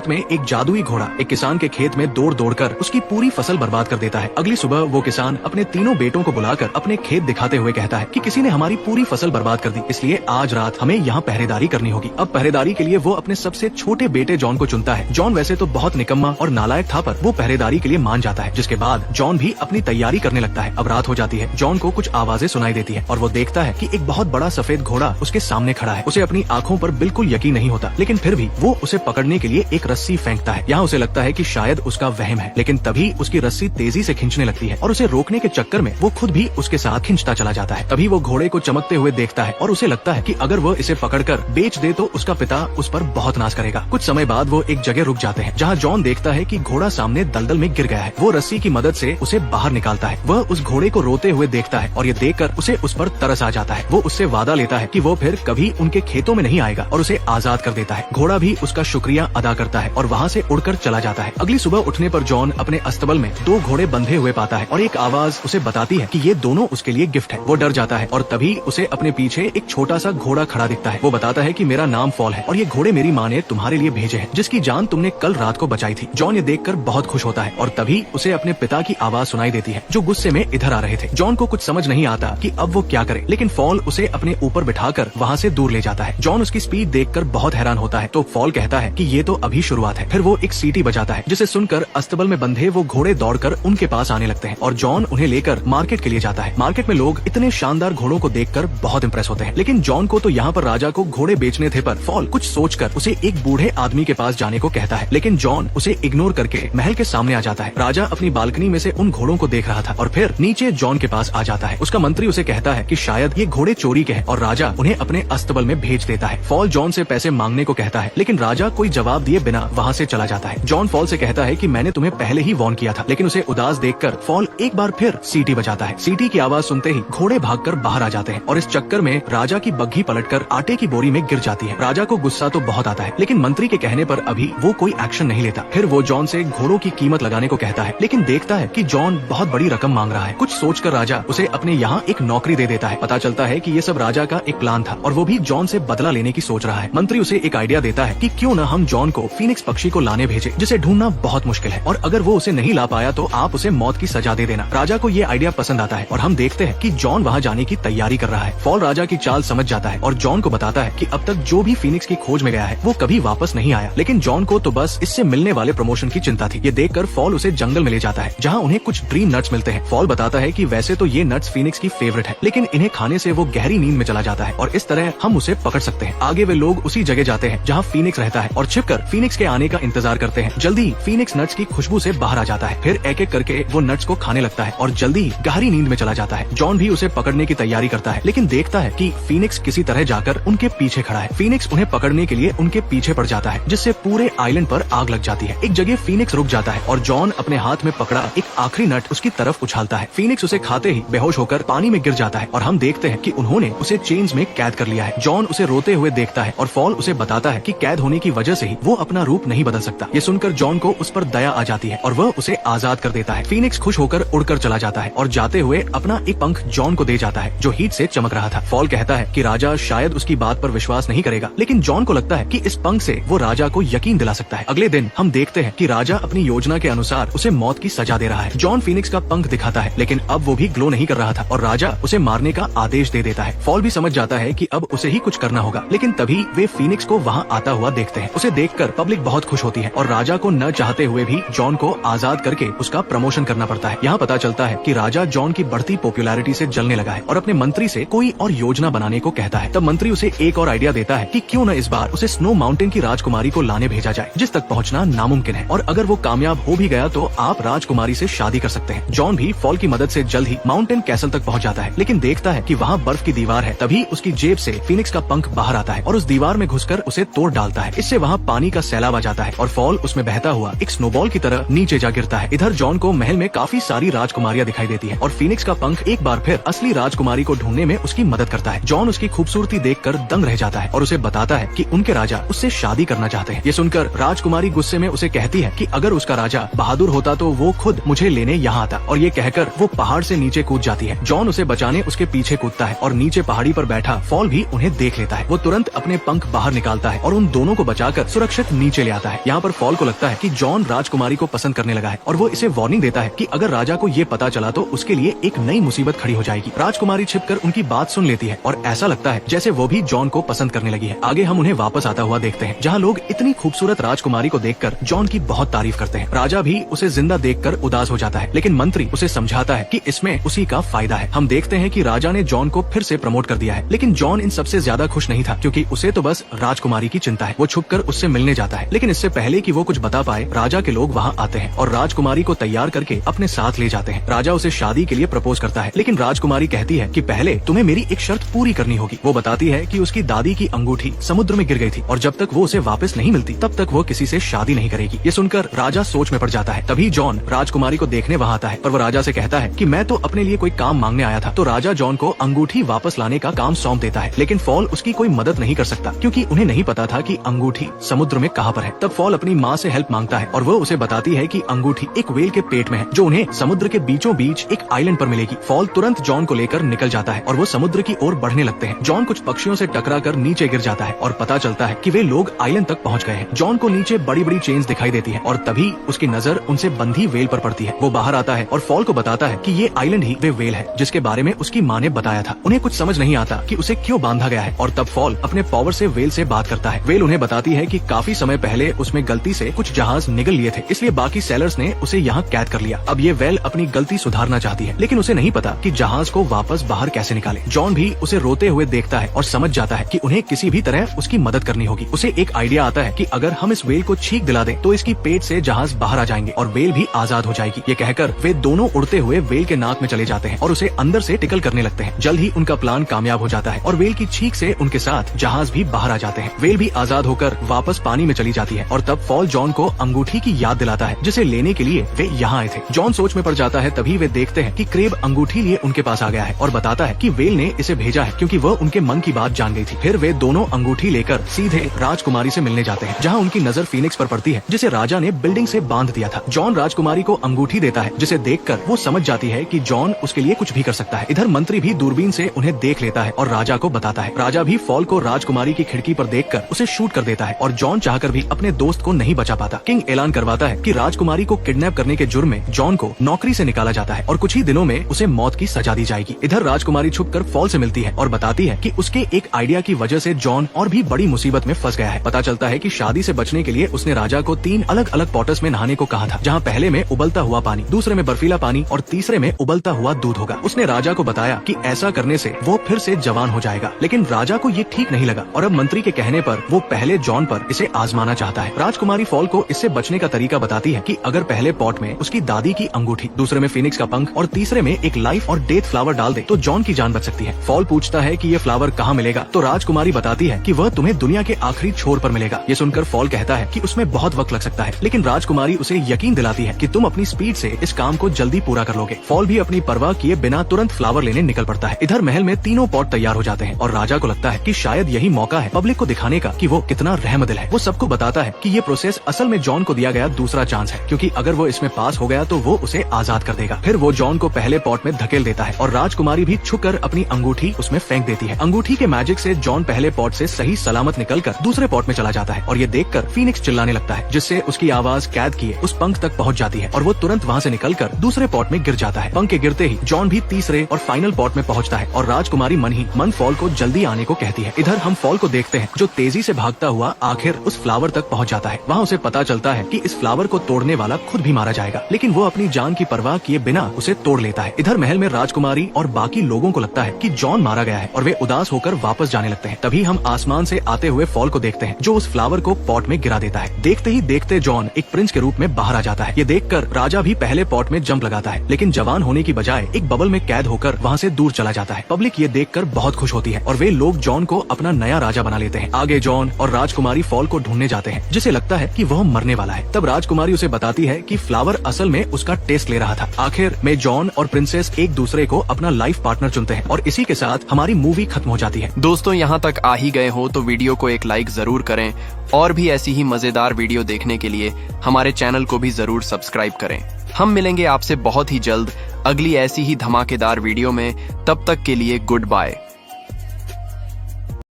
में एक जादुई घोड़ा एक किसान के खेत में दौड़ दौड़ कर उसकी पूरी फसल बर्बाद कर देता है। अगली सुबह वो किसान अपने तीनों बेटों को बुलाकर अपने खेत दिखाते हुए कहता है कि किसी ने हमारी पूरी फसल बर्बाद कर दी, इसलिए आज रात हमें यहाँ पहरेदारी करनी होगी। अब पहरेदारी के लिए वो अपने सबसे छोटे बेटे जॉन को चुनता है। जॉन वैसे तो बहुत निकम्मा और नालायक था, पर वो पहरेदारी के लिए मान जाता है, जिसके बाद जॉन भी अपनी तैयारी करने लगता है। अब रात हो जाती है, जॉन को कुछ आवाजें सुनाई देती है और वो देखता है कि एक बहुत बड़ा सफेद घोड़ा उसके सामने खड़ा है। उसे अपनी आंखों पर बिल्कुल यकीन नहीं होता, लेकिन फिर भी वो उसे पकड़ने के लिए एक रस्सी फेंकता है। यहाँ उसे लगता है कि शायद उसका वहम है, लेकिन तभी उसकी रस्सी तेजी से खींचने लगती है और उसे रोकने के चक्कर में वो खुद भी उसके साथ खींचता चला जाता है। तभी वो घोड़े को चमकते हुए देखता है और उसे लगता है कि अगर वो इसे पकड़कर बेच दे तो उसका पिता उस पर बहुत नाज करेगा। कुछ समय बाद वो एक जगह रुक जाते हैं जहाँ जॉन देखता है कि घोड़ा सामने दलदल में गिर गया है। वो रस्सी की मदद से उसे बाहर निकालता है। वह उस घोड़े को रोते हुए देखता है और ये देखकर उसे उस पर तरस आ जाता है। वो उससे वादा लेता है कि वो फिर कभी उनके खेतों में नहीं आएगा और उसे आजाद कर देता है। घोड़ा भी उसका शुक्रिया अदा करता है और वहाँ से उड़कर चला जाता है। अगली सुबह उठने पर जॉन अपने अस्तबल में दो घोड़े बंधे हुए पाता है और एक आवाज उसे बताती है कि ये दोनों उसके लिए गिफ्ट है। वो डर जाता है और तभी उसे अपने पीछे एक छोटा सा घोड़ा खड़ा दिखता है। वो बताता है कि मेरा नाम फॉल है और ये घोड़े मेरी माँ ने तुम्हारे लिए भेजे हैं, जिसकी जान तुमने कल रात को बचाई थी। जॉन ये देखकर बहुत खुश होता है और तभी उसे अपने पिता की आवाज सुनाई देती है, जो गुस्से में इधर आ रहे थे। जॉन को कुछ समझ नहीं आता कि अब वो क्या करे, लेकिन फॉल उसे अपने ऊपर बिठाकर वहाँ से दूर ले जाता है। जॉन उसकी स्पीड देखकर बहुत हैरान होता है, तो फॉल कहता है कि ये तो अभी शुरुआत है। फिर वो एक सीटी बजाता है, जिसे सुनकर अस्तबल में बंधे वो घोड़े दौड़कर उनके पास आने लगते हैं और जॉन उन्हें लेकर मार्केट के लिए जाता है। मार्केट में लोग इतने शानदार घोड़ों को देखकर बहुत इम्प्रेस होते हैं, लेकिन जॉन को तो यहाँ पर राजा को घोड़े बेचने थे। पर फॉल कुछ सोचकर उसे एक बूढ़े आदमी के पास जाने को कहता है, लेकिन जॉन उसे इग्नोर करके महल के सामने आ जाता है। राजा अपनी बालकनी में से उन घोड़ों को देख रहा था और फिर नीचे जॉन के पास आ जाता है। उसका मंत्री उसे कहता है कि शायद ये घोड़े चोरी के हैं और राजा उन्हें अपने अस्तबल में भेज देता है। फॉल जॉन से पैसे मांगने को कहता है, लेकिन राजा कोई जवाब दिए बिना वहाँ से चला जाता है। जॉन फॉल से कहता है कि मैंने तुम्हें पहले ही वार्न किया था, लेकिन उसे उदास देखकर फॉल एक बार फिर सीटी बजाता है। सीटी की आवाज सुनते ही घोड़े भागकर बाहर आ जाते हैं और इस चक्कर में राजा की बग्घी पलटकर आटे की बोरी में गिर जाती है। राजा को गुस्सा तो बहुत आता है, लेकिन मंत्री के कहने पर अभी वो कोई एक्शन नहीं लेता। फिर वो जॉन से घोड़ों की कीमत लगाने को कहता है, लेकिन देखता है कि जॉन बहुत बड़ी रकम मांग रहा है। कुछ सोचकर राजा उसे अपने यहाँ एक नौकरी दे देता है। पता चलता है कि ये सब राजा का एक प्लान था और वो भी जॉन से बदला लेने की सोच रहा है। मंत्री उसे एक आइडिया देता है कि क्यों न हम जॉन को फीनिक्स पक्षी को लाने भेजे, जिसे ढूंढना बहुत मुश्किल है, और अगर वो उसे नहीं ला पाया तो आप उसे मौत की सजा दे देना। राजा को ये आइडिया पसंद आता है और हम देखते हैं कि जॉन वहाँ जाने की तैयारी कर रहा है। फॉल राजा की चाल समझ जाता है और जॉन को बताता है कि अब तक जो भी फीनिक्स की खोज में गया है वो कभी वापस नहीं आया, लेकिन जॉन को तो बस इससे मिलने वाले प्रमोशन की चिंता थी। ये देखकर फॉल उसे जंगल में ले जाता है, जहाँ उन्हें कुछ ड्रीम नट्स मिलते हैं। फॉल बताता है कि वैसे तो ये नट्स फीनिक्स की फेवरेट है, लेकिन इन्हें खाने से वो गहरी नींद में चला जाता है और इस तरह हम उसे पकड़ सकते हैं। आगे वे लोग उसी जगह जाते हैं जहाँ फीनिक्स रहता है और छिपकर फीनिक्स के आने का इंतजार करते हैं। जल्दी फीनिक्स नट्स की खुशबू से बाहर आ जाता है। फिर एक एक करके वो नट्स को खाने लगता है और जल्दी गहरी नींद में चला जाता है। जॉन भी उसे पकड़ने की तैयारी करता है, लेकिन देखता है कि फीनिक्स किसी तरह जाकर उनके पीछे खड़ा है। फीनिक्स उन्हें पकड़ने के लिए उनके पीछे पड़ जाता है, जिससे पूरे आइलैंड पर आग लग जाती है। एक जगह फीनिक्स रुक जाता है और जॉन अपने हाथ में पकड़ा एक आखिरी नट उसकी तरफ उछालता है। फीनिक्स उसे खाते ही बेहोश होकर पानी में गिर जाता है और हम देखते हैं कि उन्होंने उसे चेन्स में कैद कर लिया है। जॉन उसे रोते हुए देखता है और फॉल उसे बताता है कि कैद होने की वजह से ही वो अपना रूप नहीं बदल सकता। ये सुनकर जॉन को उस पर दया आ जाती है और वह उसे आजाद कर देता है। फीनिक्स खुश होकर उड़कर चला जाता है और जाते हुए अपना एक पंख जॉन को दे जाता है, जो हीट से चमक रहा था। फॉल कहता है कि राजा शायद उसकी बात पर विश्वास नहीं करेगा, लेकिन जॉन को लगता है कि इस पंख से वो राजा को यकीन दिला सकता है। अगले दिन हम देखते हैं कि राजा अपनी योजना के अनुसार उसे मौत की सजा दे रहा है। जॉन फीनिक्स का पंख दिखाता है, लेकिन अब वो भी ग्लो नहीं कर रहा था और राजा उसे मारने का आदेश दे देता है। फॉल भी समझ जाता है कि अब उसे ही कुछ करना होगा, लेकिन तभी वे फीनिक्स को वहाँ आता हुआ देखते हैं। उसे देखकर पब्लिक बहुत खुश होती है और राजा को न चाहते हुए भी जॉन को आजाद करके उसका प्रमोशन करना पड़ता है। यहाँ पता चलता है कि राजा जॉन की बढ़ती पॉपुलैरिटी से जलने लगा है और अपने मंत्री से कोई और योजना बनाने को कहता है। तब मंत्री उसे एक और आइडिया देता है कि क्यों न इस बार उसे स्नो माउंटेन की राजकुमारी को लाने भेजा जाए, जिस तक पहुँचना नामुमकिन है, और अगर वो कामयाब हो भी गया तो आप राजकुमारी से शादी कर सकते हैं। जॉन भी फॉल की मदद से जल्द ही माउंटेन कैसल तक पहुँच जाता है, लेकिन देखता है कि वहाँ बर्फ की दीवार है। तभी उसकी जेब से फीनिक्स का पंख बाहर आता है और उस दीवार में घुसकर उसे तोड़ डालता है। इससे वहाँ पानी का सैलाब आ जाता है और फॉल उसमें बहता हुआ एक स्नोबॉल की तरह नीचे जा गिरता है। इधर जॉन को महल में काफी सारी राजकुमारियां दिखाई देती है और फीनिक्स का पंख एक बार फिर असली राजकुमारी को ढूंढने में उसकी मदद करता है। जॉन उसकी खूबसूरती देखकर दंग रह जाता है और उसे बताता है कि उनके राजा उससे शादी करना चाहते हैं। ये सुनकर राजकुमारी गुस्से में उसे कहती है कि अगर उसका राजा बहादुर होता तो वो खुद मुझे लेने यहाँ आता, और ये कहकर वो पहाड़ से नीचे कूद जाती है। जॉन उसे बचाने उसके पीछे कूदता है और नीचे पहाड़ी पर बैठा फॉल भी उन्हें देख लेता है। वो तुरंत अपने पंख बाहर निकालता है और उन दोनों को बचाकर सुरक्षित नीचे नीचे ले आता है। यहाँ पर फॉल को लगता है कि जॉन राजकुमारी को पसंद करने लगा है और वो इसे वार्निंग देता है कि अगर राजा को ये पता चला तो उसके लिए एक नई मुसीबत खड़ी हो जाएगी। राजकुमारी छिपकर उनकी बात सुन लेती है और ऐसा लगता है जैसे वो भी जॉन को पसंद करने लगी है। आगे हम उन्हें वापस आता हुआ देखते हैं, जहाँ लोग इतनी खूबसूरत राजकुमारी को देखकर जॉन की बहुत तारीफ करते हैं। राजा भी उसे जिंदा देखकर उदास हो जाता है, लेकिन मंत्री उसे समझाता है कि इसमें उसी का फायदा है। हम देखते हैं कि राजा ने जॉन को फिर से प्रमोट कर दिया है, लेकिन जॉन इन सबसे ज्यादा खुश नहीं था, क्योंकि उसे तो बस राजकुमारी की चिंता है। वो छुपकर उससे मिलने जाता है, लेकिन इससे पहले कि वो कुछ बता पाए, राजा के लोग वहाँ आते हैं और राजकुमारी को तैयार करके अपने साथ ले जाते हैं। राजा उसे शादी के लिए प्रपोज करता है, लेकिन राजकुमारी कहती है कि पहले तुम्हें मेरी एक शर्त पूरी करनी होगी। वो बताती है कि उसकी दादी की अंगूठी समुद्र में गिर गई थी और जब तक वो उसे वापस नहीं मिलती तब तक वो किसी से शादी नहीं करेगी। ये सुनकर राजा सोच में पड़ जाता है। तभी जॉन राजकुमारी को देखने वहाँ आता है और वो राजा से कहता है कि मैं तो अपने लिए कोई काम मांगने आया था। तो राजा जॉन को अंगूठी वापस लाने का काम सौंप देता है, लेकिन फॉल उसकी कोई मदद नहीं कर सकता, क्योंकि उन्हें नहीं पता था कि अंगूठी समुद्र में कहाँ पर है। तब फॉल अपनी माँ से हेल्प मांगता है और वो उसे बताती है कि अंगूठी एक व्हेल के पेट में है, जो उन्हें समुद्र के बीचों बीच एक आइलैंड पर मिलेगी। फॉल तुरंत जॉन को लेकर निकल जाता है और वो समुद्र की ओर बढ़ने लगते हैं। जॉन कुछ पक्षियों से टकराकर नीचे गिर जाता है और पता चलता है कि वे लोग आइलैंड तक पहुँच गए हैं। जॉन को नीचे बड़ी बड़ी चेन्स दिखाई देती है और तभी उसकी नजर उनसे बंधी व्हेल पर पड़ती है। वो बाहर आता है और फॉल को बताता है कि ये आइलैंड ही वे व्हेल है जिसके बारे में उसकी माँ ने बताया था। उन्हें कुछ समझ नहीं आता कि उसे क्यों बांधा गया है और तब फॉल अपने पावर से व्हेल से बात करता है। व्हेल उन्हें बताती है कि काफी समय पहले उसमें गलती से कुछ जहाज निगल लिए थे, इसलिए बाकी सेलर्स ने उसे यहाँ कैद कर लिया। अब ये व्हेल अपनी गलती सुधारना चाहती है, लेकिन उसे नहीं पता कि जहाज को वापस बाहर कैसे निकाले। जॉन भी उसे रोते हुए देखता है और समझ जाता है कि उन्हें किसी भी तरह उसकी मदद करनी होगी। उसे एक आइडिया आता है कि अगर हम इस व्हेल को छींक दिला दें तो इसकी पेट से जहाज बाहर आ जाएंगे और व्हेल भी आजाद हो जाएगी। ये कहकर वे दोनों उड़ते हुए व्हेल के नाक में चले जाते हैं और उसे अंदर से टिकल करने लगते हैं। जल्द ही उनका प्लान कामयाब हो जाता है और व्हेल की छींक से उनके साथ जहाज भी बाहर आ जाते हैं। व्हेल भी आजाद होकर वापस पानी में चली जाती है और तब फॉल जॉन को अंगूठी की याद दिलाता है जिसे लेने के लिए वे यहाँ आए थे। जॉन सोच में पड़ जाता है। तभी वे देखते हैं कि क्रेब अंगूठी लिए उनके पास आ गया है और बताता है कि व्हेल ने इसे भेजा है क्योंकि वह उनके मन की बात जान गई थी। फिर वे दोनों अंगूठी लेकर सीधे राजकुमारी से मिलने जाते हैं, जहाँ उनकी नजर फीनिक्स पर पड़ती है जिसे राजा ने बिल्डिंग से बांध दिया था। जॉन राजकुमारी को अंगूठी देता है, जिसे देखकर वो समझ जाती है कि जॉन उसके लिए कुछ भी कर सकता है। इधर मंत्री भी दूरबीन से उन्हें देख लेता है और राजा को बताता है। राजा भी फॉल को राजकुमारी की खिड़की पर देखकर उसे शूट कर देता है और जॉन चाहकर भी अपने दोस्त को नहीं बचा पाता। किंग ऐलान करवाता है कि राजकुमारी को किडनैप करने के जुर्म में जॉन को नौकरी से निकाला जाता है और कुछ ही दिनों में उसे मौत की सजा दी जाएगी। इधर राजकुमारी छुपकर फॉल से मिलती है और बताती है कि उसके एक आइडिया की वजह से जॉन और भी बड़ी मुसीबत में फंस गया है। पता चलता है कि शादी से बचने के लिए उसने राजा को 3 अलग अलग पॉटर्स में नहाने को कहा था, जहाँ पहले में उबलता हुआ पानी, दूसरे में बर्फीला पानी और तीसरे में उबलता हुआ दूध होगा। उसने राजा को बताया कि ऐसा करने से वो फिर से जवान हो जाएगा, लेकिन राजा को ये ठीक नहीं लगा और अब मंत्री के कहने पर वो पहले जॉन पर इसे आजमाना चाहता है। राजकुमारी फॉल को इससे बचने का तरीका बताती है कि अगर पहले पॉट में उसकी दादी की अंगूठी, दूसरे में फिनिक्स का पंख और तीसरे में एक लाइफ और डेथ फ्लावर डाल दे तो जॉन की जान बच सकती है। फॉल पूछता है कि ये फ्लावर कहाँ मिलेगा, तो राजकुमारी बताती है कि वह तुम्हें दुनिया के आखिरी छोर पर मिलेगा। ये सुनकर फॉल कहता है कि उसमें बहुत वक्त लग सकता है, लेकिन राजकुमारी उसे यकीन दिलाती है कि तुम अपनी स्पीड से इस काम को जल्दी पूरा कर लोगे। फॉल भी अपनी परवाह किए बिना तुरंत फ्लावर लेने निकल पड़ता है। इधर महल में तीनों पॉट तैयार हो जाते हैं और राजा को लगता है कि शायद यही मौका है पब्लिक को दिखाने का कि वो कितना रहमदिल है। वो सबको बताता है कि ये प्रोसेस असल में जॉन को दिया गया दूसरा चांस है, क्योंकि अगर वो इसमें पास हो गया तो वो उसे आजाद कर देगा। फिर वो जॉन को पहले पॉट में धकेल देता है और राजकुमारी भी छुपकर अपनी अंगूठी उसमें फेंक देती है। अंगूठी के मैजिक से जॉन पहले पॉट से सही सलामत निकलकर दूसरे पॉट में चला जाता है और ये देखकर फीनिक्स चिल्लाने लगता है, जिससे उसकी आवाज कैद किए उस पंख तक पहुंच जाती है और वो तुरंत वहाँ से निकलकर दूसरे पॉट में गिर जाता है। पंख के गिरते ही जॉन भी तीसरे और फाइनल पॉट में पहुंचता है और राजकुमारी मन ही मन फॉल को जल्दी आने को कहती है। इधर हम फॉल को देखते हैं जो तेजी से भागता हुआ आखिर उस फ्लावर तक पहुंच जाता है। वहाँ उसे पता चलता है कि इस फ्लावर को तोड़ने वाला खुद भी मारा जाएगा, लेकिन वो अपनी जान की परवाह किए बिना उसे तोड़ लेता है। इधर महल में राजकुमारी और बाकी लोगों को लगता है कि जॉन मारा गया है और वे उदास होकर वापस जाने लगते हैं। तभी हम आसमान से आते हुए फॉल को देखते हैं जो उस फ्लावर को पॉट में गिरा देता है। देखते ही देखते जॉन एक प्रिंस के रूप में बाहर आ जाता है। ये देखकर राजा भी पहले पॉट में जंप लगाता है, लेकिन जवान होने की बजाय एक बबल में कैद होकर वहाँ से दूर चला जाता है। पब्लिक ये देखकर बहुत खुश होती है और वे लोग जॉन को अपना नया राजा बना लेते हैं। आगे जॉन और राजकुमारी फॉल को ढूंढने जाते हैं, जिसे लगता है कि वह मरने वाला है। तब राजकुमारी उसे बताती है कि फ्लावर असल में उसका टेस्ट ले रहा था। आखिर में जॉन और प्रिंसेस एक दूसरे को अपना लाइफ पार्टनर चुनते हैं और इसी के साथ हमारी मूवी खत्म हो जाती है। दोस्तों, यहाँ तक आ ही गए हो तो वीडियो को एक लाइक जरूर करें और भी ऐसी ही मजेदार वीडियो देखने के लिए हमारे चैनल को भी जरूर सब्सक्राइब करें। हम मिलेंगे आपसे बहुत ही जल्द अगली ऐसी ही धमाकेदार वीडियो में। तब तक के लिए गुड बाय।